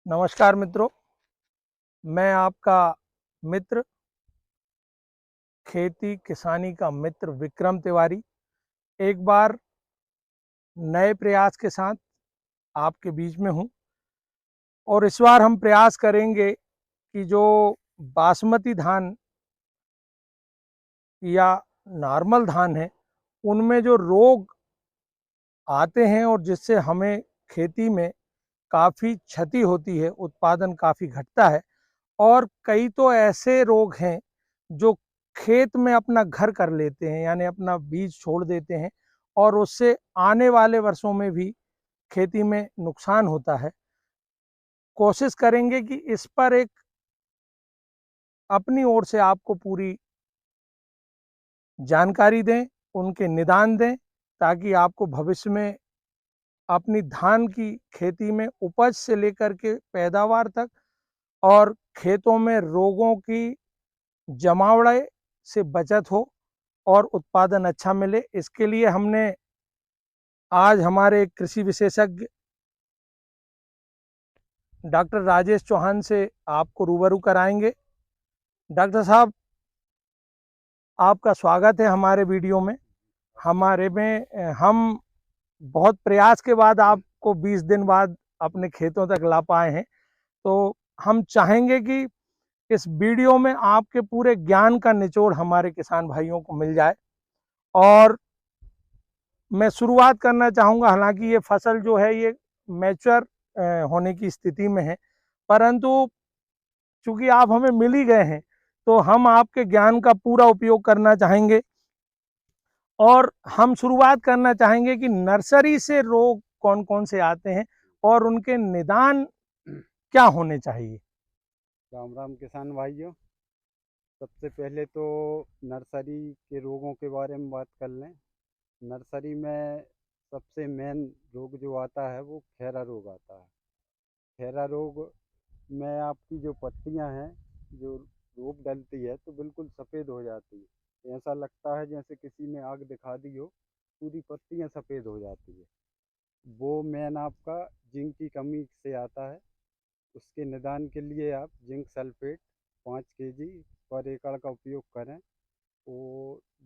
नमस्कार मित्रों, मैं आपका मित्र, खेती किसानी का मित्र विक्रम तिवारी एक बार नए प्रयास के साथ आपके बीच में हूं। और इस बार हम प्रयास करेंगे कि जो बासमती धान या नॉर्मल धान है, उनमें जो रोग आते हैं और जिससे हमें खेती में काफ़ी क्षति होती है, उत्पादन काफ़ी घटता है, और कई तो ऐसे रोग हैं जो खेत में अपना घर कर लेते हैं, यानी अपना बीज छोड़ देते हैं और उससे आने वाले वर्षों में भी खेती में नुकसान होता है। कोशिश करेंगे कि इस पर एक अपनी ओर से आपको पूरी जानकारी दें, उनके निदान दें, ताकि आपको भविष्य में अपनी धान की खेती में उपज से लेकर के पैदावार तक और खेतों में रोगों की जमावड़े से बचत हो और उत्पादन अच्छा मिले। इसके लिए हमने आज हमारे कृषि विशेषज्ञ डॉक्टर राजेश चौहान से आपको रूबरू कराएंगे। डॉक्टर साहब, आपका स्वागत है हमारे वीडियो में। हमारे में हम बहुत प्रयास के बाद आपको 20 दिन बाद अपने खेतों तक ला पाए हैं। तो हम चाहेंगे कि इस वीडियो में आपके पूरे ज्ञान का निचोड़ हमारे किसान भाइयों को मिल जाए। और मैं शुरुआत करना चाहूँगा, हालांकि ये फसल जो है ये मैच्योर होने की स्थिति में है, परंतु चूंकि आप हमें मिल ही गए हैं तो हम आपके ज्ञान का पूरा उपयोग करना चाहेंगे। और हम शुरुआत करना चाहेंगे कि नर्सरी से रोग कौन कौन से आते हैं और उनके निदान क्या होने चाहिए। राम राम किसान भाइयों। सबसे पहले तो नर्सरी के रोगों के बारे में बात कर लें। नर्सरी में सबसे मेन रोग जो आता है वो खैरा रोग आता है। खैरा रोग में आपकी जो पत्तियां हैं, जो रोग डलती है तो बिल्कुल सफ़ेद हो जाती है। ऐसा लगता है जैसे किसी ने आग दिखा दी हो, पूरी पत्तियां सफ़ेद हो जाती है। वो मेन आपका जिंक की कमी से आता है। उसके निदान के लिए आप जिंक सल्फेट 5 kg पर एकड़ का उपयोग करें।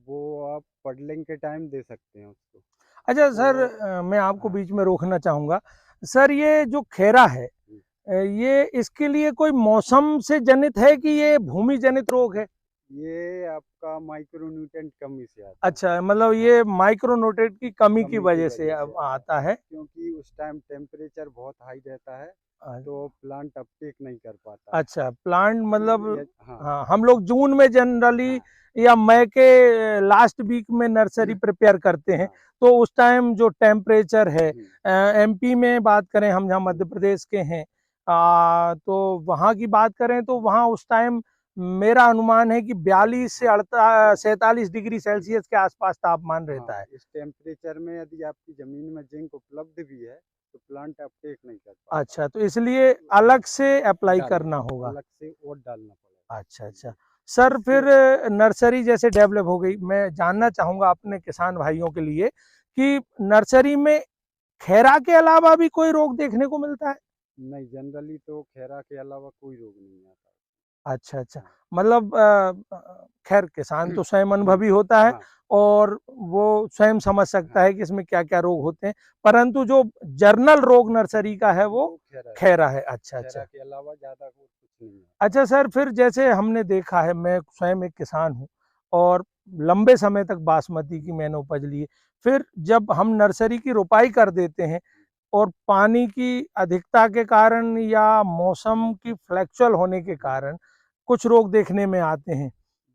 वो आप पडलिंग के टाइम दे सकते हैं उसको। अच्छा सर, और मैं आपको हाँ बीच में रोकना चाहूँगा। सर, ये जो खैरा है, जी, ये इसके लिए कोई मौसम से जनित है कि ये भूमि जनित रोग है? ये आपका माइक्रोन्यूट्रेंट कमी से आता है। अच्छा, मतलब हाँ, ये माइक्रोन्यूट्रेंट की कमी की कमी की वजह से वजह से अब आता आता है, है। क्योंकि उस टाइम टेम्परेचर बहुत हाई रहता है तो प्लांट अपटेक नहीं कर पाता है। अच्छा, प्लांट मतलब, हाँ हाँ, हम लोग जून में जनरली हाँ या मई के लास्ट वीक में नर्सरी प्रिपेयर करते हैं। हाँ तो उस टाइम जो टेम्परेचर है, जी एमपी में बात करें, हम जहाँ मध्य प्रदेश के हैं, तो वहाँ की बात करें तो वहाँ उस टाइम मेरा अनुमान है कि 42 से 47 डिग्री सेल्सियस के आसपास तापमान रहता हाँ, है। इस टेम्परेचर में यदि आपकी ज़मीन में जिंक उपलब्ध भी है तो प्लांट अपटेक नहीं कर पाता है। अच्छा, तो इसलिए हाँ, अलग से अप्लाई डालना करना होगा। अलग से और डालना अच्छा पड़ेगा अच्छा। जी। सर, इसके फिर नर्सरी जैसे डेवलप हो गई, मैं जानना चाहूँगा अपने किसान भाइयों के लिए कि नर्सरी में खैरा के अलावा भी कोई रोग देखने को मिलता है? नहीं, जनरली तो खैरा के अलावा कोई रोग नहीं आता। अच्छा अच्छा। हाँ मतलब खैर, किसान तो स्वयं जी अनुभवी होता है हाँ और वो स्वयं समझ सकता हाँ, है कि इसमें क्या क्या रोग होते हैं, परंतु जो जर्नल रोग नर्सरी का है वो वो खैरा ही है। खैरा है। अच्छा खैरा अच्छा। के अलावा ज़्यादा कुछ नहीं है। अच्छा सर, फिर जैसे हमने देखा है, मैं स्वयं एक किसान हूँ और लंबे समय तक बासमती की मैंने उपज ली है। फिर जब हम नर्सरी की रोपाई कर देते हैं और पानी की अधिकता के कारण या मौसम की फ्लैक्चुअल होने के जी, कारण कुछ रोग देखने में आते हैं।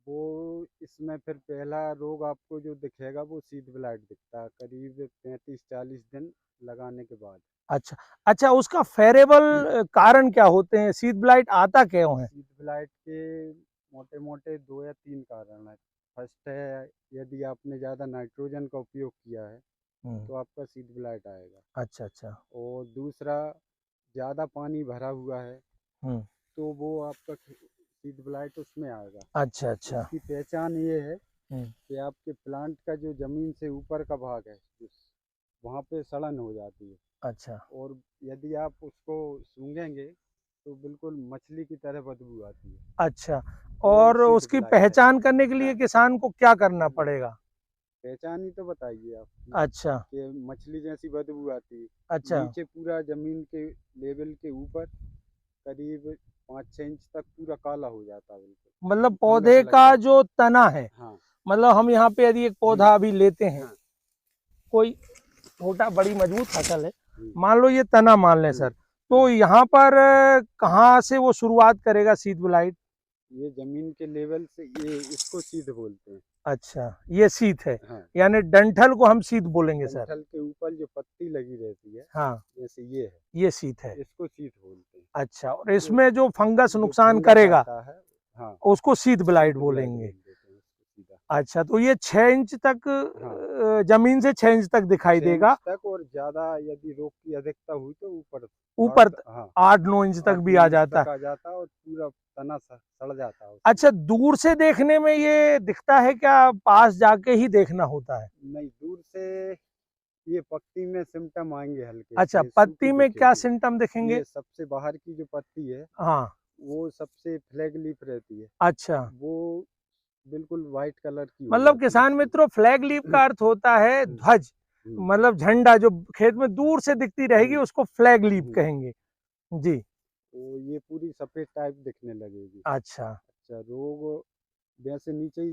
वो इसमें फिर पहला रोग आपको जो दिखेगा वो सीड ब्लाइट दिखता है करीब 35-40 दिन लगाने के बाद। अच्छा अच्छा, उसका फेरेबल कारण क्या होते हैं? सीड ब्लाइट आता क्यों है? सीड ब्लाइट के मोटे मोटे 2 या 3 कारण है। फर्स्ट है, यदि आपने ज़्यादा नाइट्रोजन का उपयोग किया है हम्म। तो आपका सीड ब्लाइट आएगा। अच्छा अच्छा। और दूसरा, ज़्यादा पानी भरा हुआ है हम्म। तो वो आपका सीड ब्लाइट उसमें आएगा। अच्छा अच्छा। इसकी पहचान ये है हम्म। कि आपके प्लांट का जो ज़मीन से ऊपर का भाग है वहाँ पे सड़न हो जाती है। अच्छा। और यदि आप उसको सूंघेंगे तो बिल्कुल मछली की तरह बदबू आती है। अच्छा, वो और सीड उसकी ब्लाइट है। पहचान करने के लिए हाँ। किसान को क्या करना पड़ेगा? पहचान ही तो बताइए आप अच्छा, कि मछली जैसी बदबू आती है। अच्छा, नीचे पूरा ज़मीन के लेवल के ऊपर करीब 5-6 इंच तक पूरा काला हो जाता है बिल्कुल, मतलब फंगस पौधे लग का जाती जो तना है, है। हाँ। मतलब हम यहाँ पे यदि एक हुँ, पौधा अभी लेते हैं, हाँ। कोई छोटा बड़ी मजबूत फसल है, हुँ, मान लो ये तना मान लें हुँ, सर, तो हुँ। यहाँ पर कहाँ से वो शुरुआत करेगा सीड ब्लाइट? ये ज़मीन के लेवल से ये इसको सीध बोलते हैं। अच्छा, ये शीत है, हाँ। यानी डंठल को हम शीत बोलेंगे सर। डंठल के ऊपर जो पत्ती लगी रहती है, हाँ, जैसे ये है, ये शीत है। इसको सीध बोलते हैं। अच्छा, और जो इसमें जो फंगस जो नुकसान फंगस करेगा आता है, हाँ, उसको शीत ब्लाइट सीध ब्लाइट बोलेंगे। बोल देते हैं उसको सीधा। अच्छा, तो ये 6 इंच तक हाँ, जमीन से 6 इंच तक दिखाई 6 इंच देगा, तक, और ज़्यादा यदि रोग की अधिकता हुई तो ऊपर ऊपर हाँ, 8-9 इंच तक भी 8-9 आ इंच जाता तक है। आ जाता है और पूरा तना सड़ जाता है उसमें। अच्छा, दूर से देखने में ये दिखता है क्या, पास जाके ही देखना होता है? नहीं, दूर से ये पत्ती में सिम्पटम आएँगे हल्के, अच्छा, ये सूखी पत्ती में क्या दिखेगी। सिम्टम दिखेंगे? ये सबसे बाहर की जो पत्ती है, हाँ, वो सबसे फ्लैग लीफ रहती है, अच्छा, वो बिल्कुल वाइट कलर की हो मतलब जाती है किसान उसकी। मित्रों, फ्लैग लीफ का अर्थ होता है हुँ, ध्वज, हुँ, मतलब झंडा जो खेत में दूर से दिखती रहेगी हुँ, उसको फ्लैग लीफ हुँ। कहेंगे। जी, तो ये पूरी सफ़ेद टाइप दिखने लगेगी। अच्छा, अच्छा, रोग वैसे नीचे ही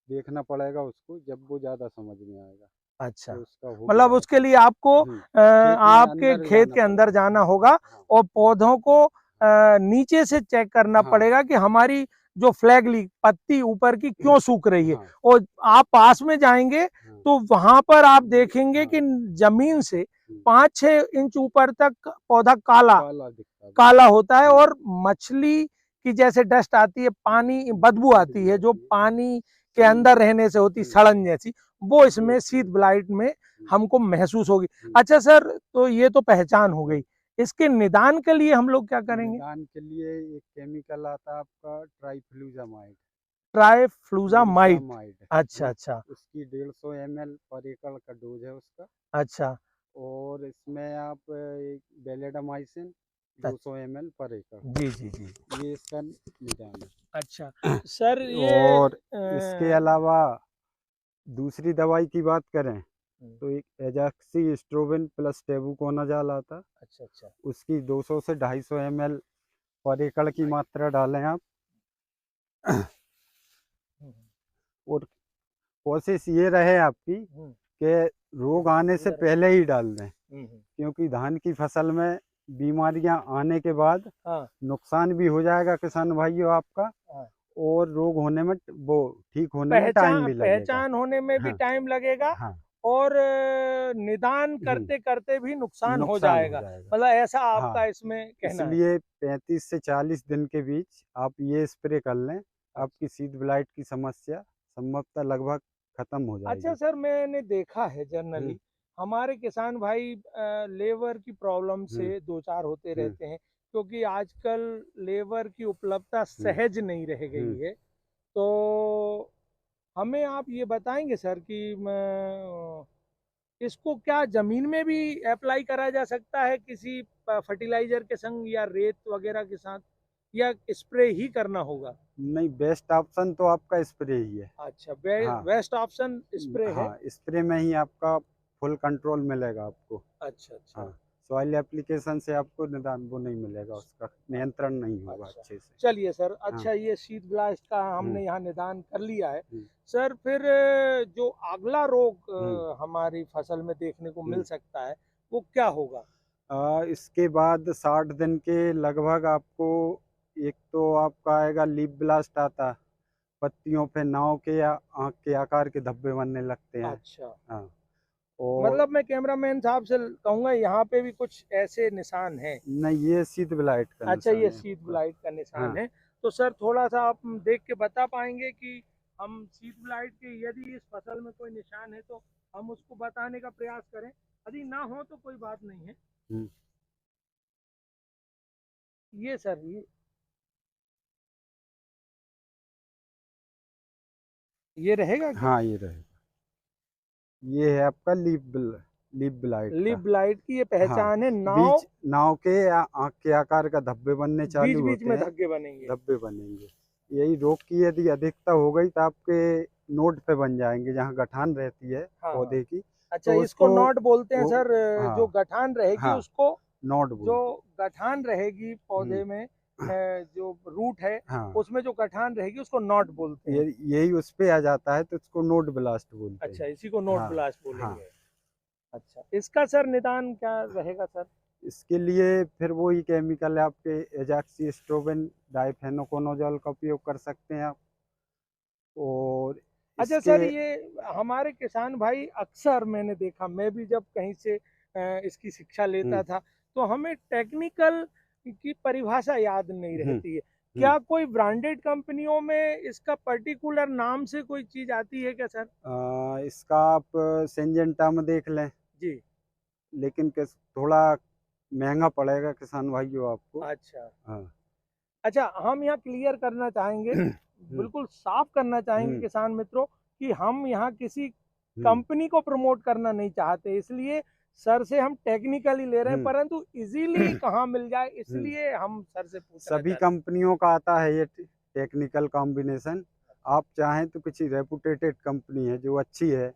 देखना पड़ेगा उसको, जब वो ज़्यादा समझ में आएगा कि अच्छा, उसका हो मतलब गया है उसके काम। लिए आपको हुँ, खेत में आपके अंदर खेत जाना के अंदर पड़ेगा। जाना होगा हाँ, और पौधों को हाँ, नीचे से चेक करना हाँ, पड़ेगा कि हमारी जो फ्लैग लीफ पत्ती ऊपर की क्यों सूख रही है, हाँ, और आप पास में जाएंगे हाँ, तो वहां पर आप देखेंगे कि हाँ, जमीन से हुँ, 5-6 इंच ऊपर तक पौधा काला काला दिखता है काला बिल्कुल। होता है, हुँ, और मछली की जैसे डस्ट आती है, पानी बदबू आती बदबू है जो आती है। पानी के सड़न अंदर जैसी। रहने से होती, हुँ, सड़न जैसी, वो वो इसमें इसमें शीत होती ब्लाइट में है। हुँ, हमको महसूस होगी। हुँ, अच्छा सर, तो ये तो पहचान हो हुँ। गई, इसके निदान के लिए हम लोग क्या करेंगे? निदान के लिए एक केमिकल आता है आपका ट्राइफ्लूजामाइड। ट्राइफ्लूजामाइड। फ्लूजामाइड अच्छा, हाँ, अच्छा, उसकी 150 ml पर एकड़ का डोज है उसका। अच्छा, और इसमें आप एक बेलेडामाइसिन अच्छा, 200 ml पर एकड़, जी, जी, जी, ये इसका निदान अच्छा है। सर, ये और इसके अ, अलावा दूसरी दवाई की बात करें हम्म, तो एक एजाक्सी स्ट्रोबिन प्लस टेबुकोनाजाल आता है, अच्छा, अच्छा, उसकी 200 से 250 ml पर एकड़ की मात्रा डालें आप। हम्म, और कोशिश ये रहे आपकी हम्म, कि रोग आने से इधर, पहले ही डाल दें, हम्म, क्योंकि धान की फसल में बीमारियां आने के बाद हाँ, नुकसान भी हो जाएगा किसान भाइयों आपका, हाँ, और रोग होने में वो ठीक होने में टाइम पहचान भी लगेगा। पहचान होने में भी हाँ, टाइम लगेगा, हाँ, और निदान हुँ, करते करते भी नुकसान हो नुकसान हो जाएगा, जाएगा। मतलब ऐसा आपका हाँ, इसमें कहना है। इसलिए 35 से 40 दिन के बीच आप ये स्प्रे कर लें, अच्छा, आपकी सीड ब्लाइट की समस्या संभवतः लगभग खत्म हो अच्छा जाएगी। सर, मैंने देखा है हुँ, जनरली हमारे किसान भाई लेबर की प्रॉब्लम हुँ, से दो चार होते हुँ, रहते हैं, क्योंकि आजकल लेबर की उपलब्धता हुँ, सहज नहीं रह हुँ। गई है। तो हमें आप ये बताएंगे सर कि इसको क्या जमीन में भी अप्लाई करा जा सकता है किसी फर्टिलाइजर के संग, या रेत वगैरह के साथ, या स्प्रे ही करना होगा? नहीं, बेस्ट ऑप्शन तो आपका स्प्रे ही है। अच्छा, हाँ, बेस्ट ऑप्शन स्प्रे है। हाँ, स्प्रे में ही आपका फुल कंट्रोल मिलेगा आपको। अच्छा, अच्छा, हाँ, सॉइल एप्लीकेशन से आपको निदान वो नहीं मिलेगा, उसका नियंत्रण नहीं होगा अच्छा, अच्छे से। चलिए सर, हाँ, अच्छा ये शीत ब्लास्ट का हुँ, हमने यहाँ निदान कर लिया है। हुँ, सर फिर जो अगला रोग हुँ, हमारी फसल में देखने को मिल हुँ। सकता है, वो क्या होगा? इसके बाद 60 दिन के लगभग आपको एक तो आपका आएगा लीफ ब्लास्ट आता, पत्तियों पे नाव के या आँख के आकार के धब्बे बनने लगते हैं। अच्छा, हाँ, और मतलब मैं कैमरामैन साहब से कहूँगा यहाँ पे भी कुछ ऐसे निशान हैं। नहीं, ये शीत ब्लाइट का अच्छा, ये निशान है शीत आपका। ब्लाइट का निशान हाँ, है। तो सर थोड़ा सा आप देख के बता पाएंगे कि हम शीत ब्लाइट के यदि इस फसल में कोई निशान है तो हम उसको बताने का प्रयास करें, यदि ना हो तो कोई बात नहीं है। हुँ, ये सर, ये रहेगा क्या? हाँ, ये रहेगा। ये है आपका लीफ लीफ ब्लाइट लीफ का। ब्लाइट की ये पहचान है। नाव बीच नाव के आँख के आकार का धब्बे बनने बीच चालू बीच होते में हैं, धब्बे बनेंगे। धब्बे बनेंगे। यही रोग की यदि अधिकता हो गई तो आपके नोड पे बन जाएंगे, जहाँ गठान रहती है हाँ पौधे की। अच्छा, तो इसको उसको नॉट बोलते हैं वो सर। जो हाँ गठान रहेगी हाँ उसको, नोड जो बोलते गठान रहेगी पौधे हैं। में, जो रूट है हाँ, उसमें जो गठान रहेगी उसको नॉट बोलते हैं। यही उस पे आ जाता है तो उसको नोड ब्लास्ट बोलते अच्छा, हैं। इसी को नोट हाँ ब्लास्ट हाँ। बोलेंगे। अच्छा, इसका सर निदान क्या रहेगा सर? इसके लिए फिर वही केमिकल है आपके एजाक्सिस्ट्रोबिन डाइफेनोकोनाजोल का उपयोग कर सकते हैं आप। और अच्छा इसके सर, ये हमारे किसान भाई अक्सर मैंने देखा, मैं भी जब कहीं से इसकी शिक्षा लेता हम्म था तो हमें टेक्निकल की परिभाषा याद नहीं हम्म रहती है। हम्म क्या कोई ब्रांडेड कंपनियों में इसका पर्टिकुलर नाम से कोई चीज आती है क्या सर? इसका आप सिंजेंटा में देख लें, जी। लेकिन थोड़ा महंगा पड़ेगा किसान भाइयों आपको। अच्छा हाँ। अच्छा, हम यहाँ क्लियर करना चाहेंगे, हम्म बिल्कुल साफ करना चाहेंगे हम्म किसान मित्रों, कि हम यहाँ किसी हम्म कंपनी को प्रमोट करना नहीं चाहते, इसलिए सर से हम टेक्निकली ले रहे हैं, हम्म परंतु इजीली कहाँ मिल जाए हम्म। इसलिए हम सर से पूछना सभी चाहते हैं। कंपनियों का आता है ये टेक्निकल कॉम्बिनेशन। आप चाहें तो किसी रेपुटेटेड कंपनी है जो अच्छी है,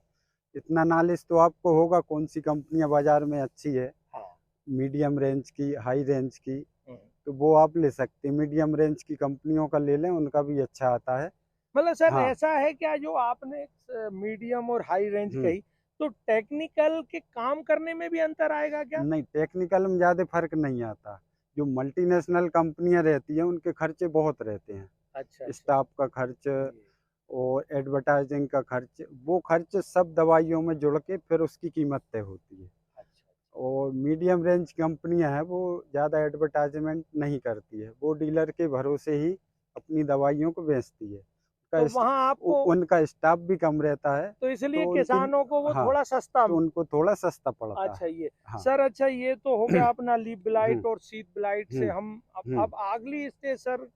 इतना नॉलेज तो आपको होगा कौन सी कंपनियां बाजार में अच्छी है, हाँ। मीडियम रेंज की, हाई रेंज की, हम्म। तो वो आप ले सकते हैं। मीडियम रेंज की कंपनियों का ले लें, उनका भी अच्छा आता है। मतलब सर हाँ। ऐसा है क्या, जो आपने मीडियम और हाई रेंज हम्म। कही, तो टेक्निकल के काम करने में भी अंतर आएगा क्या? नहीं, टेक्निकल में ज़्यादा फर्क नहीं आता। जो मल्टीनेशनल कंपनियां रहती हैं उनके खर्चे बहुत रहते हैं, अच्छा अच्छा। स्टाफ का खर्च जी। और एडवर्टाइजिंग का खर्च, वो खर्च सब दवाइयों में जुड़ के फिर उसकी कीमत तय होती है। अच्छा और मीडियम रेंज कंपनियां हैं वो ज़्यादा एडवर्टाइजमेंट नहीं करती है, वो डीलर के भरोसे ही अपनी दवाइयों को बेचती है। तो वहाँ आपको, उनका स्टाफ भी कम रहता है, तो इसलिए तो उनकी, किसानों को वो हाँ, थोड़ा सस्ता। तो उनको थोड़ा सस्ता पड़ता अच्छा है। ये हाँ। सर, अच्छा ये तो हो गया अपना लीफ हम्म ब्लाइट और शीत ब्लाइट से हम्म हम हम्म। अब अगली स्टेज सर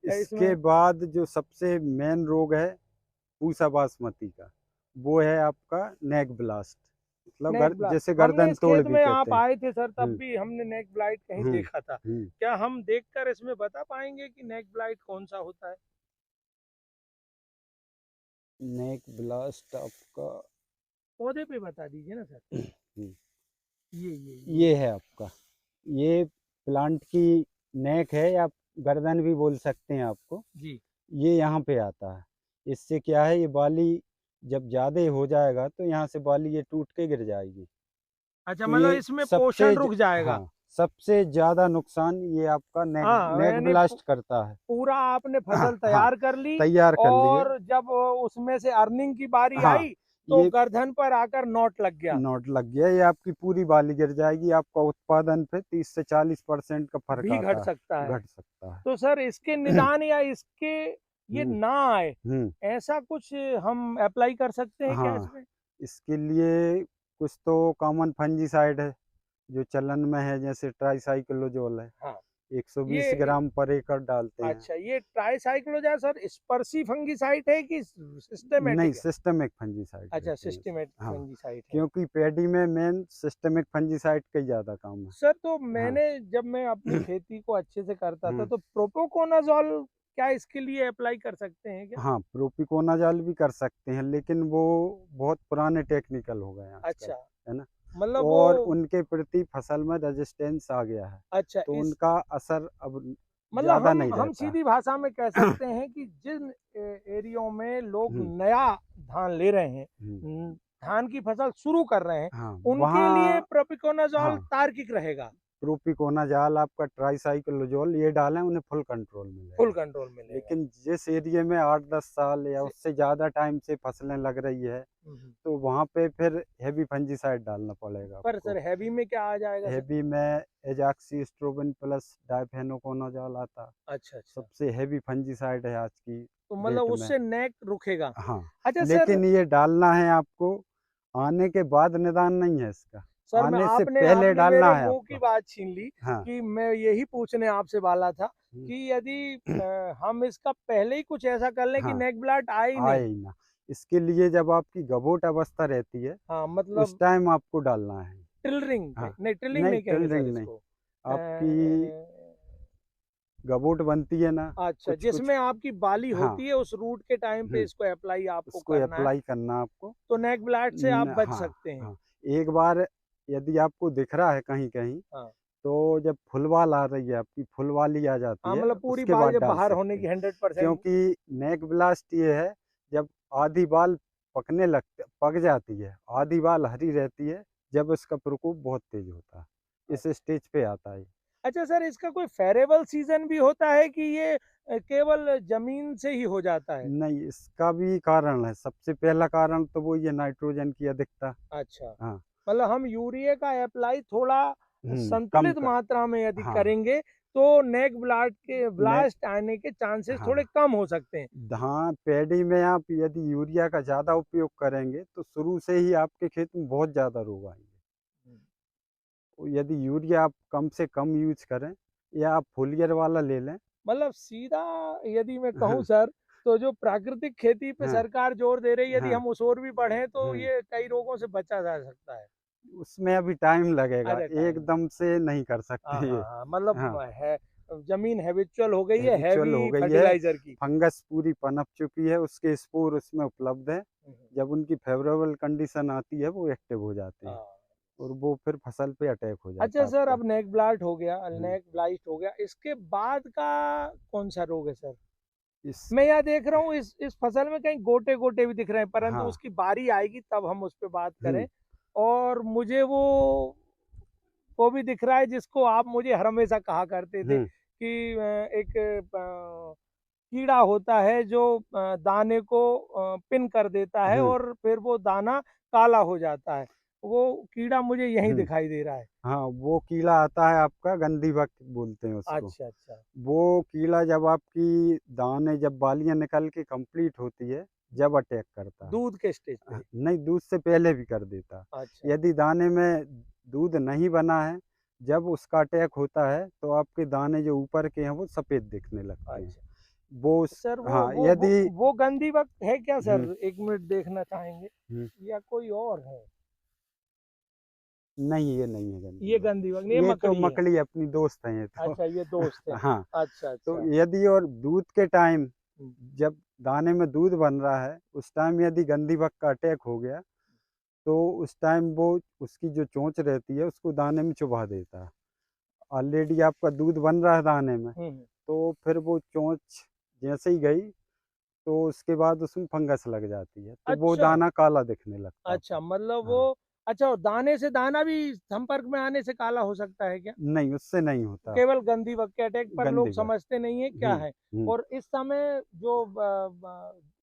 इसके इसमें। बाद जो सबसे मेन रोग है पूसा बासमती का, वो है आपका नेक ब्लास्ट, मतलब नेक ब्लाइट, जैसे हमने गर्दन इस तोड़ खेत भी में कहते आप हैं। आए थे सर, तब हम्म भी हमने नेक ब्लाइट कहीं हम्म देखा था। हम्म। क्या हम देखकर इसमें बता पाएंगे कि नेक ब्लाइट कौन सा होता है? नेक ब्लास्ट आपका पौधे पे बता दीजिए ना सर। हम्म, ये ये है आपका, ये प्लांट की नेक है, या गर्दन भी बोल सकते हैं आपको। जी। ये यहाँ पे आता है। इससे क्या है, ये बाली जब ज़्यादा हो जाएगा तो यहाँ से बाली ये टूट के गिर जाएगी। अच्छा, तो मतलब ये इसमें पोषण रुक जाएगा। हाँ, सबसे ज़्यादा नुकसान ये आपका नेक हाँ नेक यानी ब्लास्ट करता है। पूरा आपने फसल हाँ, तैयार कर ली, तैयार कर लिए। और जब उसमें से अर्निंग की बारी हाँ, आई तो ये गर्दन पर आकर नोट लग गया। नोट लग गया, ये आपकी पूरी बाली गिर जाएगी, आपका उत्पादन पे 30 से 40% का फर्क भी घट आता सकता है, है। घट सकता है। तो सर इसके निदान या इसके ये हम्म ना आए, हम्म। ऐसा कुछ हम अप्लाई कर सकते हैं क्या हाँ, इसमें? इसके लिए कुछ तो कॉमन फंजीसाइड है जो चलन में है, जैसे ट्राइसाइक्लोजोल है, हाँ 120 ये, ग्राम पर एकड़ डालते हैं। अच्छा ये ट्राइसाइक्लोजा सर स्पर्शी फंगीसाइड है कि नहीं, सिस्टेमेटिक है? सिस्टेमिक फंजीसाइड अच्छा, रहते हैं इसमें। सिस्टेमेटिक हाँ, फंगीसाइड है। क्योंकि पैडी में मेन सिस्टेमिक फंजीसाइड का ही ज़्यादा काम है। सर तो हाँ। मैंने, जब मैं अपनी खेती को अच्छे से करता था हम्म। तो प्रोपोकोनाजोल क्या इसके लिए अप्लाई कर सकते हैं क्या? हाँ, प्रोपिकोनाजाल भी कर सकते हैं, लेकिन वो बहुत पुराने टेक्निकल हो गए हैं आजकल, अच्छा, है ना। मतलब वो, और उनके प्रति फसल में रेजिस्टेंस आ गया है, अच्छा तो इस, उनका असर अब मतलब ज़्यादा नहीं हम रहता। सीधी भाषा में कह सकते हैं कि जिन एरियो में लोग हम्म नया धान ले रहे हैं, हम्म। धान की फसल शुरू कर रहे हैं, हाँ, उनके लिए वहाँ, प्रोपिकोनाजोल हाँ, तार्किक रहेगा। प्रोपिकोनाजाल आपका ट्राइसाइक्लोजोल ये डालें, उन्हें फुल कंट्रोल फुल मिलेगा। कंट्रोल मिलेगा। लेकिन जिस एरिया में 8-10 साल या से- उससे ज़्यादा टाइम से फसलें लग रही है, हम्म। तो वहाँ पे फिर हेवी फंजीसाइड डालना पड़ेगा पर सर आपको। हैवी में क्या आ जाएगा सर? हेवी में एजाक्सीस्ट्रोबिन प्लस डाइफेनोकोनाजोल आता, अच्छा अच्छा, सबसे हेवी फंजीसाइड है आज की तो मतलब डेट में। उससे नेक रुकेगा। हाँ, अच्छा सर, लेकिन ये डालना है आपको आने के बाद, निदान नहीं है इसका, सर मैं, आने से आपने पहले आपने डालना मेरे है मुंह की आपको। बात छीन ली, हाँ। कि मैं यही पूछने आपसे वाला था हम्म, कि यदि हम इसका पहले ही कुछ ऐसा कर लें कि हाँ, नेक ब्लाइट आए ही आए नहीं। ही ना। इसके लिए जब आपकी गबोट अवस्था रहती है हाँ उस मतलब टाइम आपको डालना है। टिलरिंग हाँ, नहीं, टिलिंग नहीं नहीं कहेंगे सर टिलरिंग नहीं, इसको। आपकी गबोट बनती है ना, अच्छा, कुछ कुछ। जिसमें आपकी बाली हाँ, होती है, उस रूट के टाइम पे इसको अप्लाई आपको उसको करना है, अप्लाई करना आपको। तो नेक ब्लाइट से आप बच हाँ, सकते हैं। हाँ, एक बार यदि आपको दिख रहा है कहीं कहीं, हाँ तो जब फुल बाल आ रही है, आपकी फुल वाली आ जाती हाँ, है, मतलब पूरी उसके बाल बाद जब डाल बाहर होने सकते की हैं। 100%। क्योंकि नेक ब्लास्ट ये है, जब आधी बाल पकने लगते पक जाती है, आधी बाल हरी रहती है, जब इसका प्रकोप बहुत तेज होता है, इस स्टेज पे आता है। अच्छा सर, इसका कोई फेरेबल सीजन भी होता है कि ये केवल जमीन से ही हो जाता है? नहीं, इसका भी कारण है। सबसे पहला कारण तो वो ये नाइट्रोजन की अधिकता। अच्छा, हाँ, मतलब हम यूरिया का अप्लाई थोड़ा कम संतुलित कर। मात्रा में यदि हाँ, करेंगे तो नेक ब्लास्ट के ने ब्लास्ट आने के चांसेस हाँ, थोड़े कम हो सकते हैं। धान पैडी में आप यदि यूरिया का ज़्यादा उपयोग करेंगे, तो शुरू से ही आपके खेत में बहुत ज़्यादा रोग आएँगे। तो यदि यूरिया आप कम से कम यूज़ करें, या आप फोलियर वाला ले लें। मतलब सीधा यदि मैं कहूँ हाँ, सर, तो जो प्राकृतिक खेती पे हाँ, सरकार जोर दे रही है, यदि हाँ, हम उस ओर भी बढ़े तो हुँ। ये कई रोगों से बचा जा सकता है। उसमें अभी टाइम लगेगा, अरे टाइम, एकदम से नहीं कर हाँ सकते हाँ ये। हाँ, मतलब हाँ, है, जमीन हैबिचुअल हो गई है हैबिचुअल हो हैवी गई है, फर्टिलाइजर की। फंगस पूरी पनप चुकी है, उसके स्पोर उसमें उपलब्ध हैं। हम्म, जब उनकी फेवरेबल कंडीशन आती है, वो एक्टिव हो जाते हैं, हाँ। और वो फिर फसल पे अटैक हो जाता अच्छा है सर, आपका। अब नेक ब्लाइट हो गया, हुँ, नेक ब्लाइट हो गया, इसके बाद का कौन सा रोग है सर? इस मैं यहाँ देख रहा हूँ इस फसल में कहीं गोटे गोटे भी दिख रहे हैं, परंतु हाँ, उसकी बारी आएगी तब हम उस पर बात करें। हुँ, और मुझे वो भी दिख रहा है जिसको आप मुझे हर हमेशा कहा करते थे हुँ, कि एक कीड़ा होता है जो दाने को पिन कर देता है हुँ, और फिर वो दाना काला हो जाता है। वो कीड़ा मुझे यहीं हुँ। दिखाई दे रहा है। हाँ, वो कीड़ा आता है आपका गंदी बग बोलते हैं उसको। अच्छा अच्छा। वो कीड़ा जब आपकी दाने जब बालियाँ निकल के कंप्लीट होती है, जब अटैक करता है। दूध के स्टेज पे? नहीं, दूध से पहले भी कर देता। अच्छा यदि दाने में दूध नहीं बना है, जब उसका अटैक होता है, तो आपके दाने जो ऊपर के हैं वो सफ़ेद दिखने लगते हैं। अच्छा। वो स सर हाँ, यदि वो गंदी वक्त है क्या हुँ, सर? एक मिनट देखना चाहेंगे हुँ। या कोई और है? नहीं, ये नहीं है गंदी ये बग। गंदी वक्त नहीं, ये ये तो मकड़ी है। मकड़ी अपनी दोस्त है ये तो। अच्छा, ये दोस्त है। हाँ, अच्छा तो अच्छा। यदि और दूध के टाइम हम्म, जब दाने में दूध बन रहा है, उस टाइम यदि गंदी बग का अटैक हो गया, तो उस टाइम वो उसकी जो चोंच रहती है, उसको दाने में चुभा देता है। ऑलरेडी आपका दूध बन रहा है दाने में, हम्म। तो फिर वो चोंच जैसे ही गई, तो उसके बाद उसमें फंगस लग जाती है, तो वो अच्छा दाना काला दिखने लगता है अच्छा, आपका। मतलब वो, हाँ, अच्छा, दाने से दाना भी संपर्क में आने से काला हो सकता है क्या? नहीं उससे नहीं होता, केवल गंदी बग के अटैक पर लोग गंदी बग। समझते नहीं है क्या हुँ, है। हुँ, और इस समय जो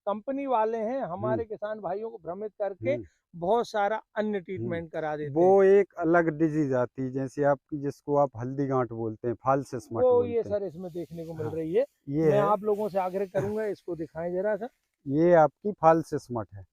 कंपनी वाले हैं हुँ, हमारे किसान भाइयों को भ्रमित करके हुँ, बहुत सारा अन्य हुँ। ट्रीटमेंट करा देते वो हैं। एक अलग डिज़ीज़ आती है, जैसे आपकी जिसको आप हल्दी गाँठ बोलते हैं, फाल्स वो स्मट ये बोलते हैं। सर इसमें देखने को मिल हाँ, रही है। ये मैं है, आप लोगों से आग्रह करूंगा, इसको दिखाएं जरा सा। ये आपकी फाल्स स्मट है।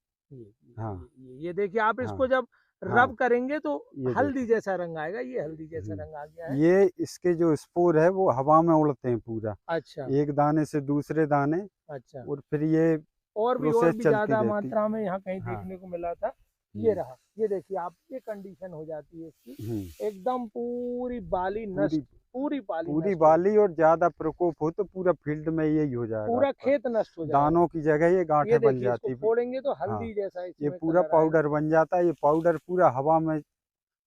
हाँ, ये देखिए, आप हाँ, इसको जब हाँ, रब करेंगे तो ये हल्दी देखो। जैसा रंग आएगा। ये हल्दी जैसा हुँ, रंग आ गया है। ये इसके जो स्पोर है वो हवा में उड़ते हैं पूरा, अच्छा एक दाने से दूसरे दाने, अच्छा। और फिर ये और प्रोसेस भी चलती ज्यादा रहती। मात्रा में यहाँ कहीं हाँ, देखने को मिला था। ये हुँ, रहा, ये देखिए आप, ये कंडीशन हो जाती है इसकी। हुँ, एकदम पूरी बाली पूरी नष्ट, पूरी बाली पूरी नष्ट हो गई, बाली, और ज़्यादा प्रकोप हो तो पूरा फील्ड में यही हो जाएगा पूरा आपका। खेत नष्ट हो जाएगा। दानों की जगह ये ये गाँठें बन देखिए, इसको जाती। फोड़ेंगे तो हाँ, हल्दी जैसा ये इसमें पूरा कलर आएगा। पाउडर बन जाता है, ये पाउडर पूरा हवा में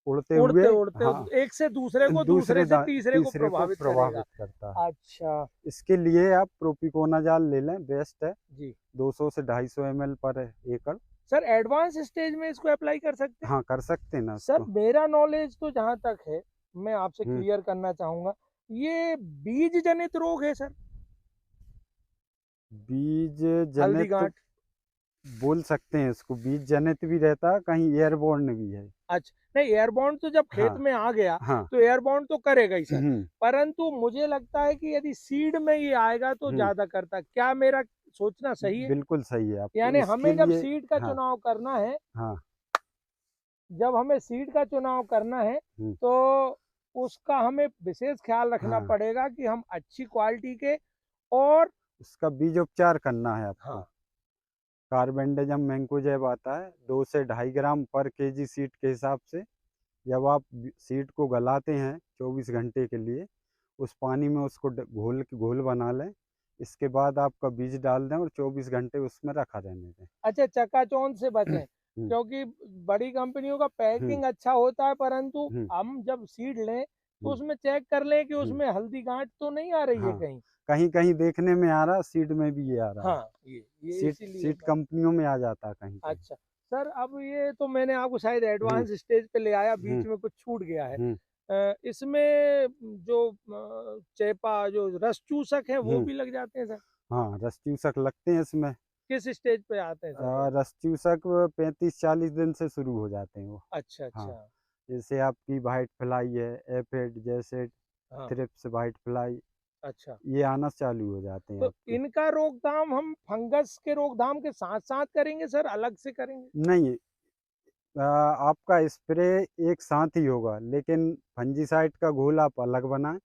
उड़ते हुए, उड़ते उड़ते हाँ, एक से दूसरे को, दूसरे दूसरे से तीसरे को तीसरे को प्रभावित करेगा। प्रभावित करता है। अच्छा इसके लिए आप प्रोपिकोनाज़ोल ले लें, बेस्ट है। जी। 200 से 250 ml पर एकड़। सर एडवांस स्टेज में इसको अप्लाई कर सकते हैं? हाँ, कर सकते हैं ना सर इसको। मेरा नॉलेज तो जहाँ तक है, मैं आपसे हुँ, क्लियर करना चाहूंगा, ये बीज जनित रोग है सर? बीज हल्दी जनित गांठ? बोल सकते हैं इसको, बीज जनित भी रहता है, कहीं एयरबोर्न भी है। अच्छा, नहीं, एयरबॉन्ड तो जब खेत हाँ, में आ गया हाँ, तो एयरबॉन्ड तो करेगा ही सर। हुँ, परंतु मुझे लगता है कि यदि सीड में ये आएगा तो हुँ, ज्यादा करता। क्या मेरा सोचना सही है? बिल्कुल सही है आपको यानी इसके हमें जब लिए। सीड का हाँ, चुनाव करना है, हाँ, जब हमें सीड का चुनाव करना है हुँ, तो उसका हमें विशेष ख्याल रखना हाँ, पड़ेगा कि हम अच्छी क्वालिटी के, और उसका बीज उपचार करना है हाँ, आपको। कार्बेंडाजिम मैंकोजेब आता है 2 से 2.5 ग्राम पर केजी सीड के हिसाब से। जब आप सीड को गलाते हैं 24 घंटे के लिए, उस पानी में उसको घोल बना लें। इसके बाद आपका बीज डाल दें और 24 घंटे उसमें रखा रहने दें। अच्छा, चकाचौंध से बचें, हम्म, क्योंकि बड़ी कंपनियों का हम्म, पैकिंग अच्छा होता है, परंतु हम्म, हम जब सीड लें तो हम्म, उसमें चेक कर लें कि हम्म। उसमें हल्दी गांठ तो नहीं आ रही है हाँ, कहीं। कहीं कहीं देखने में आ रहा, सीड में भी ये आ रहा है। हाँ, ये सीड इसीलिए सीड कंपनियों में आ जाता है कहीं कहीं। अच्छा सर, अब ये तो मैंने आपको शायद हम्म, एडवांस स्टेज पे ले आया, हम्म, बीच में कुछ छूट गया है। हम्म, इसमें जो चेपा जो रस चूसक है वो हम्म। भी लग जाते हैं सर? हाँ, रस चूसक लगते हैं इसमें। किस स्टेज पे आते हैं सर ये? रस चूसक 35-40 दिन से शुरू हो जाते हैं वो। अच्छा हाँ, अच्छा। जैसे आपकी वाइट फ्लाई है, एफिड, जैसे हाँ। थ्रिप्स, वाइट फ्लाई, अच्छा, ये आना चालू हो जाते हैं तो आपके। इनका रोकथाम हम फंगस के रोकथाम के साथ साथ करेंगे सर, अलग से करेंगे? नहीं, आपका स्प्रे एक साथ ही होगा, लेकिन फंजीसाइड का घोल आप अलग बनाएं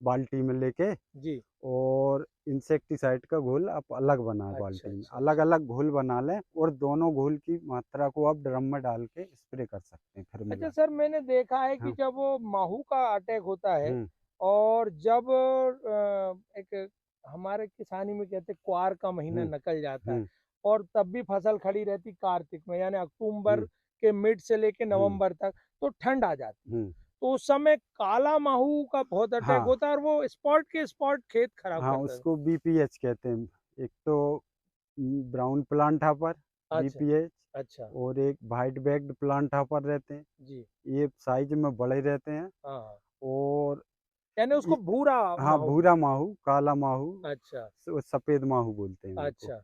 बाल्टी में लेके, जी। और इंसेक्टिसाइड का घोल आप अलग बनाएं अच्छा बाल्टी में। अच्छा अलग अच्छा। अलग घोल बना लें और दोनों घोल की मात्रा को आप ड्रम में डाल के स्प्रे कर सकते हैं फिर अच्छा मिला सर, मैंने देखा है के। कि हाँ। जब वो माहू का अटैक होता है हम्म, और जब एक हमारे किसानी में कहते हैं क्वार का महीना हम्म, निकल जाता है, हम्म, और तब भी फसल खड़ी रहती कार्तिक में, यानी अक्टूबर हम्म, के मिड से लेके हम्म, नवंबर तक, तो ठंड आ जाती है। हम्म। तो उस समय काला माहू का बहुत अटैक हाँ, होता है और वो स्पॉट के स्पॉट खेत खराब हाँ, करता है। उसको बीपीएच कहते हैं। एक तो ब्राउन प्लांट हॉपर, अच्छा बीपीएच, अच्छा। और एक वाइट बैग्ड प्लांट हॉपर रहते हैं। जी। ये साइज में बड़े रहते हैं। हाँ हाँ, और यानी उसको इ- भूरा हाँ, माहू। भूरा माहू, काला माहू, अच्छा सफेद माहू बोलते हैं उनको। अच्छा।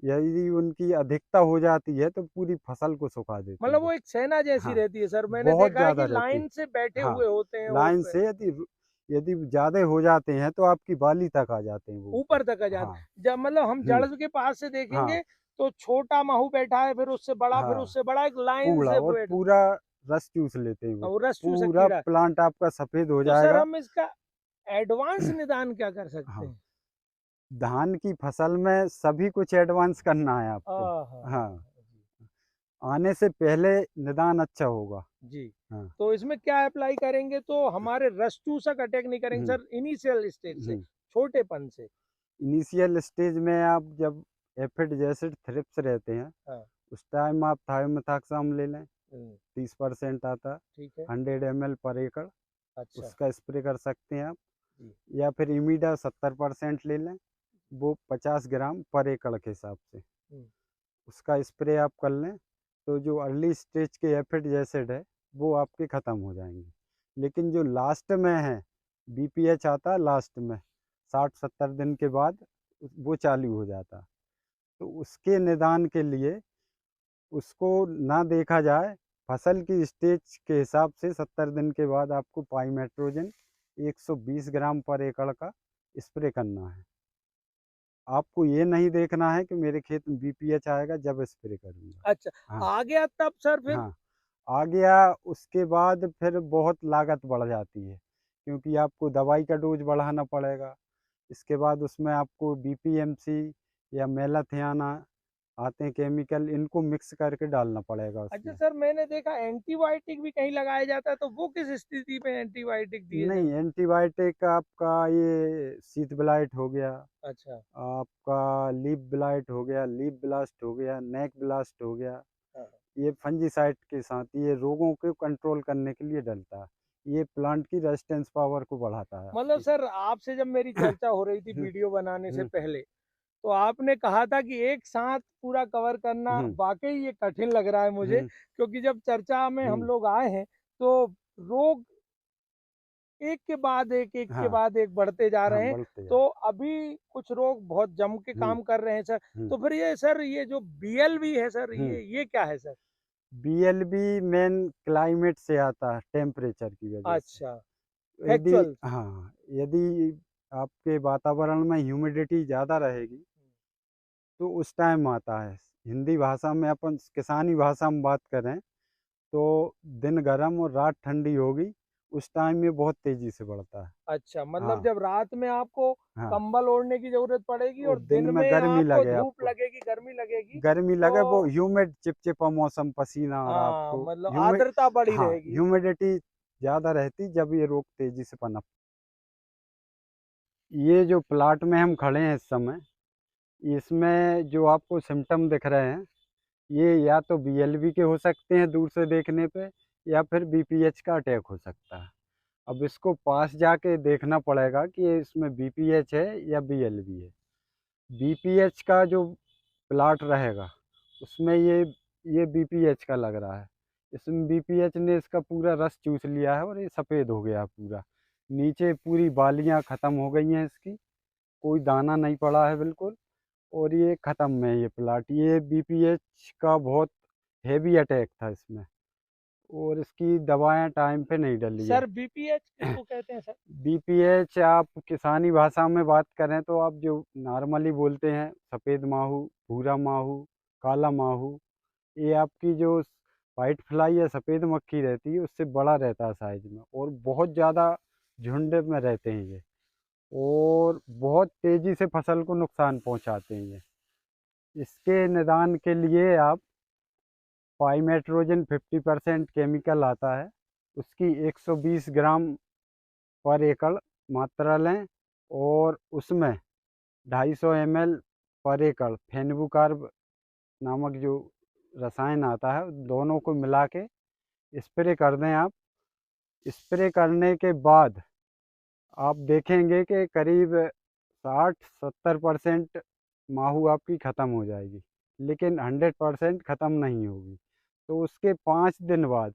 यदि उनकी अधिकता हो जाती है तो पूरी फसल को सुखा देती है मतलब वो वो। एक सेना जैसी हाँ, रहती है सर, मैंने बहुत देखा है ज़्यादा कि रहती है। लाइन से बैठे हाँ, हुए होते हैं वो लाइन से यदि यदि ज़्यादा हो जाते हैं तो आपकी बाली तक आ जाते हैं वो ऊपर। ऊपर तक आ हाँ। जाते, जब मतलब हम हुँ, जड़ के पास से हाँ, देखेंगे तो छोटा माहू बैठा है, फिर उससे बड़ा, फिर हाँ, उससे बड़ा, एक लाइन पूरा से और बैठ, पूरा रस चूस लेते हैं वो। और रस चूसक पूरा कीड़ा। प्लांट आपका सफ़ेद हो तो सर जाएगा। हम इसका एडवांस निदान क्या कर सकते हाँ, हैं? धान की फसल में सभी कुछ एडवांस करना है आपको। हाँ हाँ हाँ, जी। आने से पहले निदान अच्छा होगा। जी, हाँ। तो इसमें क्या अप्लाई करेंगे तो हमारे रस चूसक अटैक नहीं करेंगे हुँ, सर, इनिशियल स्टेज से, हुँ। छोटेपन से? इनिशियल स्टेज में आप जब एफिड जैसे थ्रिप्स रहते हैं, हाँ। उस टाइम आप थायोमेथाक्साम ले लें। हम्म, 30% आता है, ठीक है। 100 ml पर एकड़, अच्छा। उसका स्प्रे कर सकते हैं आप। जी। या फिर इमीडा 70% ले लें, वो 50 ग्राम पर एकड़ के हिसाब से, हम्म, उसका स्प्रे आप कर लें। तो जो अर्ली स्टेज के एफिड एसिड है वो आपके ख़त्म हो जाएंगे। लेकिन जो लास्ट में है, बीपीएच आता है लास्ट में 60-70 दिन के बाद, वो चालू हो जाता है। तो उसके निदान के लिए उसको ना देखा जाए, फसल की स्टेज के हिसाब से 70 दिन के बाद आपको पाईमेट्रोजन 120 ग्राम पर एकड़ का स्प्रे करना है। आपको ये नहीं देखना है कि मेरे खेत में बीपीएच आएगा जब स्प्रे करूँगा। अच्छा, हाँ, आ गया तब सर फिर? हाँ, आ गया उसके बाद फिर बहुत लागत बढ़ जाती है, क्योंकि आपको दवाई का डोज बढ़ाना पड़ेगा। इसके बाद उसमें आपको बीपीएमसी या मेलाथियाना आते हैं केमिकल, इनको मिक्स करके डालना पड़ेगा अच्छा उसमें। सर, मैंने देखा एंटीबायोटिक भी कहीं लगाया जाता है, तो वो किस स्थिति में एंटीबायोटिक दिए नहीं, जाते? एंटीबायोटिक आपका ये शीत ब्लाइट हो गया, अच्छा। आपका लीफ ब्लाइट हो गया, लीफ ब्लास्ट हो गया, नेक ब्लास्ट हो गया, हाँ। ये फंजीसाइड के साथ ये रोगों को कंट्रोल करने के लिए डलता है। ये प्लांट की रेजिस्टेंस पावर को बढ़ाता है मतलब आपकी। सर, आपसे जब मेरी चर्चा हो रही थी हुँ, वीडियो बनाने से हुँ, पहले, तो आपने कहा था कि एक साथ पूरा कवर करना हुँ, वाकई ये कठिन लग रहा है मुझे, हुँ, क्योंकि जब चर्चा में हम हुँ, लोग आए हैं तो रोग एक के बाद एक के हाँ, बाद एक बढ़ते जा हाँ, रहे हैं। बढ़ते जा तो अभी कुछ रोग बहुत जम के हुँ, काम कर रहे हैं सर। हुँ, तो फिर ये सर, ये जो बीएलबी है सर, हुँ। ये क्या है सर? बीएलबी मेन क्लाइमेट से आता है, टेम्परेचर की वजह से। अच्छा, यदि फैक्चुअल। हाँ, यदि आपके वातावरण में ह्यूमिडिटी ज़्यादा रहेगी तो उस टाइम आता है। हिंदी भाषा में अपन किसानी भाषा में बात करें तो दिन गर्म और रात ठंडी होगी, उस टाइम ये बहुत तेजी से बढ़ता है। अच्छा, मतलब हाँ जब रात में आपको हाँ, कंबल ओढ़ने की जरूरत पड़ेगी और और दिन दिन में में गर्मी आपको लगे धूप आपको, लगेगी, गर्मी लगेगी, गर्मी लगे, वो तो ह्यूमिड चिपचिपा मौसम, पसीना आ रहा हाँ, आपको, मतलब ह्यूमिड, आर्द्रता बढ़ी हाँ रहेगी। ह्यूमिडिटी ज़्यादा रहती जब ये रोग तेजी से पनप। ये जो प्लाट में हम खड़े हैं इस समय, इसमें जो आपको सिम्टम दिख रहे हैं, ये या तो बीएलवी के हो सकते हैं दूर से देखने पे, या फिर बीपीएच का अटैक हो सकता है। अब इसको पास जाके देखना पड़ेगा कि ये इसमें बीपीएच है या बीएलवी है। बीपीएच का जो प्लाट रहेगा उसमें ये बीपीएच का लग रहा है। इसमें बीपीएच ने इसका पूरा रस चूस लिया है और ये सफ़ेद हो गया पूरा। नीचे पूरी बालियां ख़त्म हो गई हैं इसकी, कोई दाना नहीं पड़ा है बिल्कुल, और ये ख़त्म है ये प्लाट। ये बीपीएच का बहुत हेवी अटैक था इसमें, और इसकी दवाएं टाइम पे नहीं डली है। सर बीपीएच किसको कहते हैं सर? बीपीएच आप किसानी भाषा में बात करें तो आप जो नॉर्मली बोलते हैं, सफ़ेद माहू, भूरा माहू, काला माहू, ये आपकी जो वाइट फ्लाई या सफ़ेद मक्खी रहती है उससे बड़ा रहता है साइज में, और बहुत ज़्यादा झुंड में रहते हैं ये, और बहुत तेज़ी से फसल को नुकसान पहुंचाते हैं ये। इसके निदान के लिए आप पाइमेट्रोजन 50% केमिकल आता है, उसकी 120 ग्राम पर एकड़ मात्रा लें, और उसमें 250 ml पर एकड़ फेनुकार्ब नामक जो रसायन आता है, दोनों को मिला के स्प्रे कर दें आप। स्प्रे करने के बाद आप देखेंगे कि करीब 60-70% माहू आपकी ख़त्म हो जाएगी, लेकिन 100% ख़त्म नहीं होगी। तो उसके 5 दिन बाद,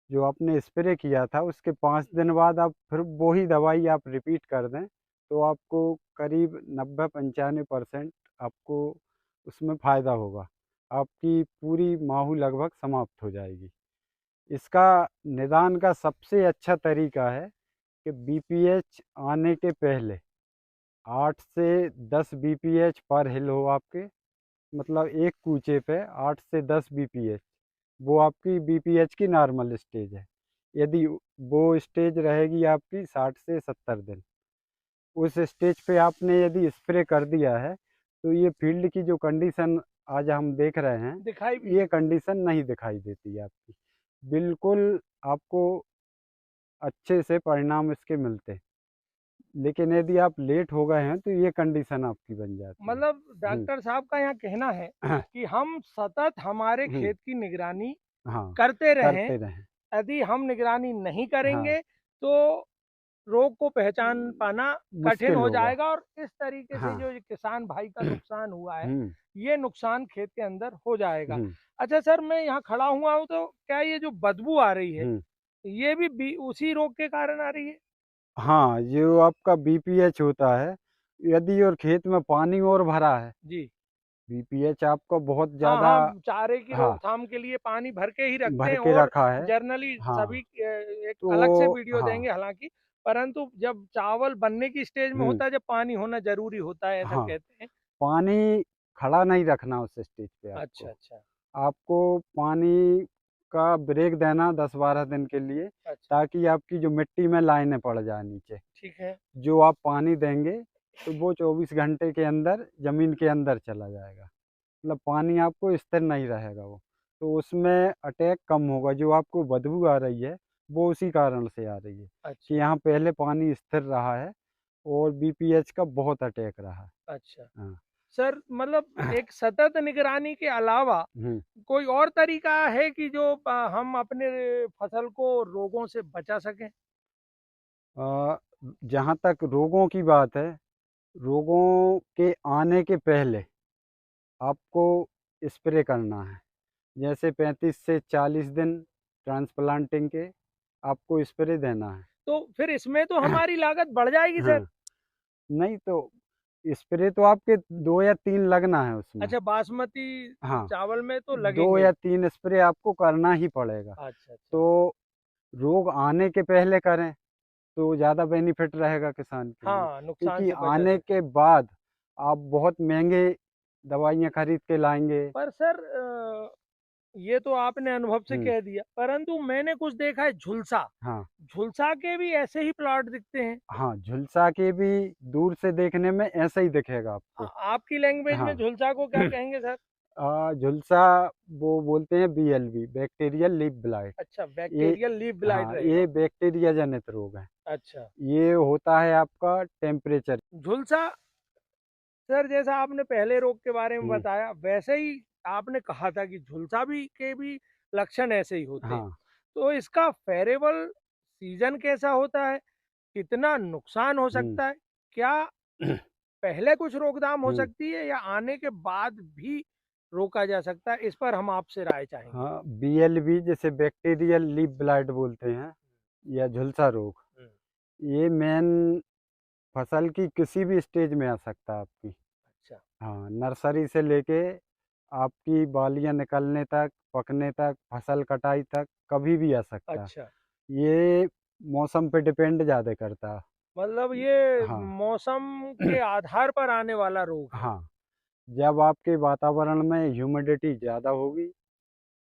जो आपने स्प्रे किया था उसके 5 दिन बाद आप फिर वही दवाई आप रिपीट कर दें, तो आपको करीब 90-95% आपको उसमें फ़ायदा होगा। आपकी पूरी माहू लगभग समाप्त हो जाएगी। इसका निदान का सबसे अच्छा तरीका है कि बीपीएच आने के पहले 8 से 10 बीपीएच पर हिल हो आपके, मतलब एक कूचे पे 8 से 10 बीपीएच, वो आपकी बीपीएच की नॉर्मल स्टेज है। यदि वो स्टेज रहेगी आपकी 60 से 70 दिन, उस स्टेज पे आपने यदि स्प्रे कर दिया है, तो ये फील्ड की जो कंडीशन आज हम देख रहे हैं, दिखाई भी ये कंडीशन नहीं दिखाई देती है आपकी। बिल्कुल आपको अच्छे से परिणाम इसके मिलते हैं। लेकिन यदि आप लेट हो गए हैं तो ये कंडीशन आपकी बन जाती है। मतलब हुँ, डॉक्टर साहब का यहाँ कहना है कि हम सतत हमारे हुँ, खेत की निगरानी हाँ, करते रहें। करते रहें। यदि हम निगरानी नहीं हाँ, करेंगे तो रोग को पहचान पाना कठिन मुश्किल हो होगा। जाएगा, और इस तरीके से हाँ, जो ये किसान भाई का नुकसान हुआ है, हुँ, ये नुकसान खेत के अंदर हो जाएगा। हुँ, अच्छा सर, मैं यहाँ खड़ा हुआ हूँ, तो क्या ये जो बदबू आ रही है, हुँ। ये भी उसी रोग के कारण आ रही है? हाँ, जो आपका बीपीएच होता है, यदि और खेत में पानी और भरा है, जी। बीपीएच आपका बहुत हाँ, ज़्यादा, हाँ, चारे की हाँ, रोकथाम के लिए पानी भर के ही रखते भर हैं, के और रखा है। जनरली सभी हाँ, एक अलग से तो वीडियो हाँ, देंगे हालाँकि, परंतु जब चावल बनने की स्टेज में हुँ, होता है, जब पानी होना ज़रूरी होता है, ऐसा हाँ, कहते हैं। पानी खड़ा नहीं रखना उस स्टेज पे अच्छा, आपको। अच्छा, आपको पानी का ब्रेक देना 10-12 दिन के लिए, अच्छा, ताकि आपकी जो मिट्टी में लाइनें पड़ जाए नीचे। ठीक है। जो आप पानी देंगे, तो वो 24 घंटे के अंदर ज़मीन के अंदर चला जाएगा। मतलब पानी आपको स्थिर नहीं रहेगा वो। तो उसमें अटैक कम होगा, जो आपको बदबू आ रही है, वो उसी कारण से आ रही है कि अच्छा, यहाँ पहले पानी स्थिर रहा है और बीपीएच का बहुत अटैक रहा है। अच्छा। हाँ। सर मतलब एक सतत निगरानी के अलावा हुँ। कोई और तरीका है कि जो हम अपने फसल को रोगों से बचा सकें? अ, जहाँ तक रोगों की बात है, रोगों के आने के पहले आपको स्प्रे करना है। जैसे 35 से 40 दिन ट्रांसप्लांटिंग के आपको स्प्रे देना है। तो फिर इसमें तो हमारी लागत बढ़ जाएगी सर। हाँ, नहीं तो स्प्रे तो आपके 2 या 3 लगना है उसमें। अच्छा, बासमती हाँ, चावल में तो 2 लगेंगे ही। या 3 स्प्रे आपको करना ही पड़ेगा। अच्छा, अच्छा। तो रोग आने के पहले करें, तो ज़्यादा बेनिफिट रहेगा किसान के लिए। हाँ, नुकसान क्योंकि से बचा आने सकते के हैं। बाद आप बहुत महँगे दवाइयाँ खरीद के लाएँगे। पर सर ये तो आपने अनुभव से हम्म, कह दिया, परंतु मैंने कुछ देखा है झुलसा। हाँ झुलसा के भी ऐसे ही प्लॉट दिखते हैं। हाँ, झुलसा के भी दूर से देखने में ऐसा ही दिखेगा आपको। आपकी लैंग्वेज में हाँ झुलसा को क्या कहेंगे सर? झुलसा वो बोलते हैं बीएलबी, बैक्टीरियल लीफ ब्लाइट। अच्छा, ये बैक्टीरियल लीफ ब्लाइट हाँ, रहेगा ये वो। बैक्टीरिया जनित रोग है। अच्छा, ये होता है आपका टेम्परेचर। झुलसा सर, जैसा आपने पहले रोग के बारे में हम्म, बताया वैसे ही आपने कहा था कि झुलसा भी के भी लक्षण ऐसे ही होते हैं। हाँ तो इसका फेरेबल सीजन कैसा होता है? कितना नुकसान हो हम्म सकता है? क्या पहले कुछ रोकथाम हो हम्म, सकती है या आने के बाद भी रोका जा सकता है? इस पर हम आपसे राय चाहेंगे। हाँ बीएलबी जैसे बैक्टीरियल लीफ ब्लाइट बोलते हैं या झुलसा रोग, हम्म, ये मेन फसल की किसी भी स्टेज में आ सकता है आपकी। अच्छा। हाँ, नर्सरी से लेके आपकी बालियां निकलने तक, पकने तक, फसल कटाई तक कभी भी आ सकता है। अच्छा, ये मौसम पे डिपेंड ज़्यादा करता है। मतलब ये हाँ मौसम के आधार पर आने वाला रोग है। हाँ, जब आपके वातावरण में ह्यूमिडिटी ज़्यादा होगी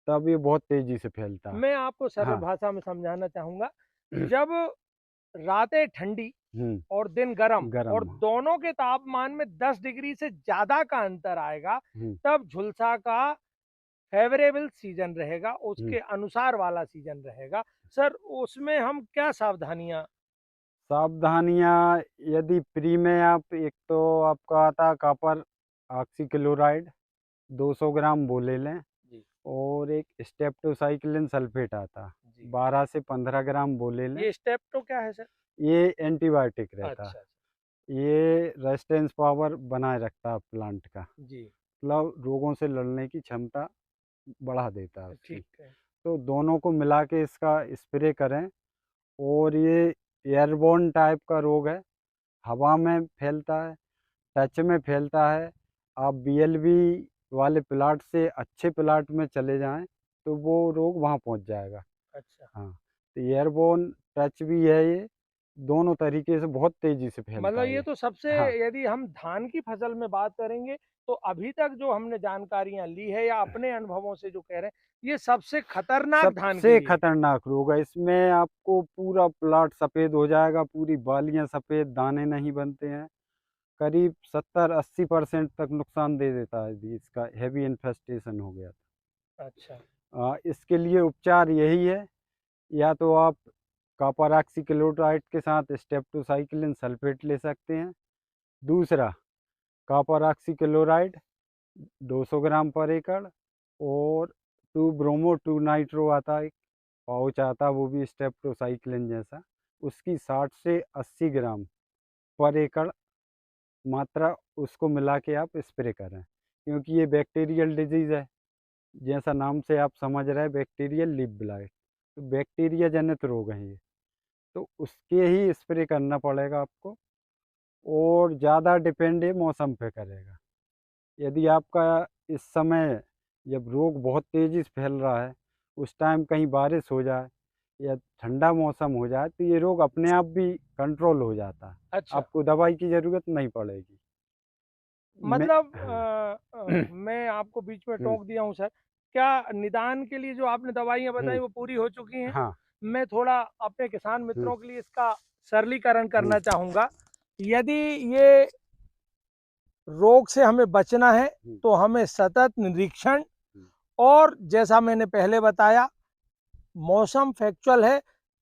तब ये बहुत तेज़ी से फैलता है। मैं आपको सरल हाँ भाषा में समझाना चाहूंगा। जब रातें ठंडी हम्म, और दिन गर्म और गरम। दोनों के तापमान में 10 डिग्री से ज्यादा का अंतर आएगा, हम्म तब झुलसा का फेवरेबल सीजन रहेगा, हम्म। उसके अनुसार वाला सीजन रहेगा। सर, उसमें हम क्या सावधानियां? सावधानियाँ, यदि प्री में आप, एक तो आपका आता है कॉपर ऑक्सीक्लोराइड 200 ग्राम वो ले लें, जी, और एक स्टेप्टोसाइक्लिन सल्फेट आता है जी। 12 से 15 ग्राम वो ले लें। ये स्टेप तो क्या है सर? ये एंटीबायोटिक रहता अच्छा, अच्छा। है। ये रेजिस्टेंस पावर बनाए रखता है प्लांट का, जी, मतलब रोगों से लड़ने की क्षमता बढ़ा देता है उसकी। ठीक है। तो दोनों को मिला के इसका स्प्रे करें। और ये एयरबोर्न टाइप का रोग है, हवा में फैलता है, टच में फैलता है। आप बीएलबी वाले प्लाट से अच्छे प्लाट में चले जाएं तो वो रोग वहाँ पहुँच जाएगा। अच्छा, हाँ, तो एयरबोर्न टच भी है ये, दोनों तरीके से बहुत तेज़ी से फैलता मतलब है ये ये। तो सबसे, हाँ, यदि हम धान की फसल में बात करेंगे तो अभी तक जो हमने जानकारियां ली है या अपने अनुभवों से जो कह रहे हैं, ये सबसे खतरनाक धान के सबसे लिए है। खतरनाक रोग है। इसमें आपको पूरा प्लाट सफ़ेद हो जाएगा, पूरी बालियां सफ़ेद, दाने नहीं बनते हैं। करीब 70-80% तक नुकसान दे देता है यदि इसका हैवी इन्फेस्टेशन हो गया। अच्छा, इसके लिए उपचार यही है, या तो आप कॉपर ऑक्सीक्लोराइड के साथ स्टेप्टोसाइक्लिन सल्फेट ले सकते हैं। दूसरा, कॉपर ऑक्सीक्लोराइड 200 ग्राम पर एकड़, और 2 ब्रोमो 2 नाइट्रो आता है, एक पाउच आता है वो भी स्टेप्टोसाइक्लिन जैसा, उसकी 60 से 80 ग्राम पर एकड़ मात्रा, उसको मिला के आप स्प्रे करें। क्योंकि ये बैक्टीरियल डिजीज़ है, जैसा नाम से आप समझ रहे हैं, बैक्टीरियल लीफ ब्लाइट, तो बैक्टीरिया जनित रोग हैं ये। तो उसके ही स्प्रे करना पड़ेगा आपको, और ज़्यादा डिपेंड ये मौसम पे करेगा। यदि आपका इस समय, जब रोग बहुत तेज़ी से फैल रहा है, उस टाइम कहीं बारिश हो जाए या ठंडा मौसम हो जाए तो ये रोग अपने आप भी कंट्रोल हो जाता है, अच्छा। आपको दवाई की ज़रूरत नहीं पड़ेगी। मैं मतलब हाँ मैं आपको बीच में हुँ, टोक दिया हूँ सर। क्या निदान के लिए जो आपने दवाइयाँ बताई हुँ, वो पूरी हो चुकी हैं? हाँ, मैं थोड़ा अपने किसान हुँ, मित्रों के लिए इसका सरलीकरण हुँ, करना चाहूँगा। यदि ये रोग से हमें बचना है हुँ, तो हमें सतत निरीक्षण, हुँ, और जैसा मैंने पहले बताया, मौसम फैक्चुअल है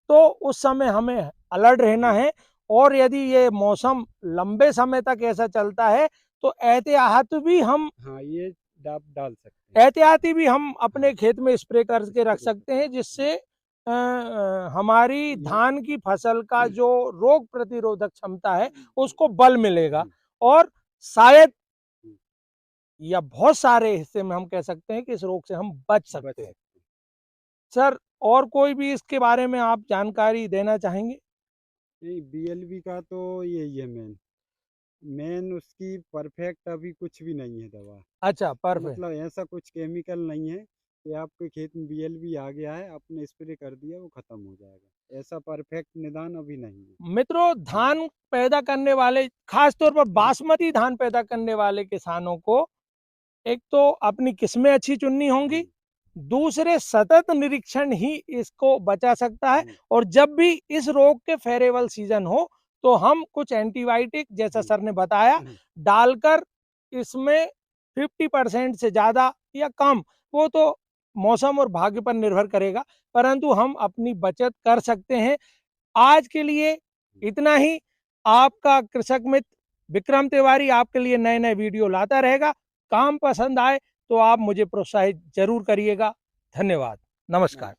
तो उस समय हमें अलर्ट रहना हुँ, है। और यदि ये मौसम लंबे समय तक ऐसा चलता है तो हाँ, ये आप डाल सकते हैं। एहतियाती भी हम हाँ, अपने खेत में स्प्रे करके रख स्प्रे सकते हैं, कर, जिससे हमारी ये धान की फसल का जो रोग प्रतिरोधक क्षमता है उसको बल मिलेगा। हुँ, और शायद हुँ, या बहुत सारे हिस्से में हम कह सकते हैं कि इस रोग से हम बच बच सकते हैं। सकते सर, और कोई भी इसके बारे में आप जानकारी देना चाहेंगे? हैं। नहीं, बीएलबी का तो यही है मेन। मेन उसकी परफेक्ट अभी कुछ भी नहीं है दवा। अच्छा, परफेक्ट। मतलब ऐसा कुछ केमिकल नहीं है कि आपके खेत में बीएलबी आ गया है, आपने स्प्रे कर दिया, वो ख़त्म हो जाएगा। ऐसा परफेक्ट निदान अभी नहीं है। मित्रों, हाँ, धान पैदा करने वाले, खास तौर पर बासमती धान पैदा करने वाले किसानों को एक तो अपनी किस्में अच्छी चुननी होंगी, हुँ, दूसरे सतत निरीक्षण ही इसको बचा सकता है। और जब भी इस रोग के फेरेबल सीजन हो तो हम कुछ एंटीबायोटिक, जैसा सर ने बताया, डालकर इसमें 50% से ज्यादा या कम, वो तो मौसम और भाग्य पर निर्भर करेगा, परंतु हम अपनी बचत कर सकते हैं। आज के लिए इतना ही। आपका कृषक मित्र विक्रम तिवारी आपके लिए नए नए वीडियो लाता रहेगा। काम पसंद आए तो आप मुझे प्रोत्साहित जरूर करिएगा। धन्यवाद। नमस्कार।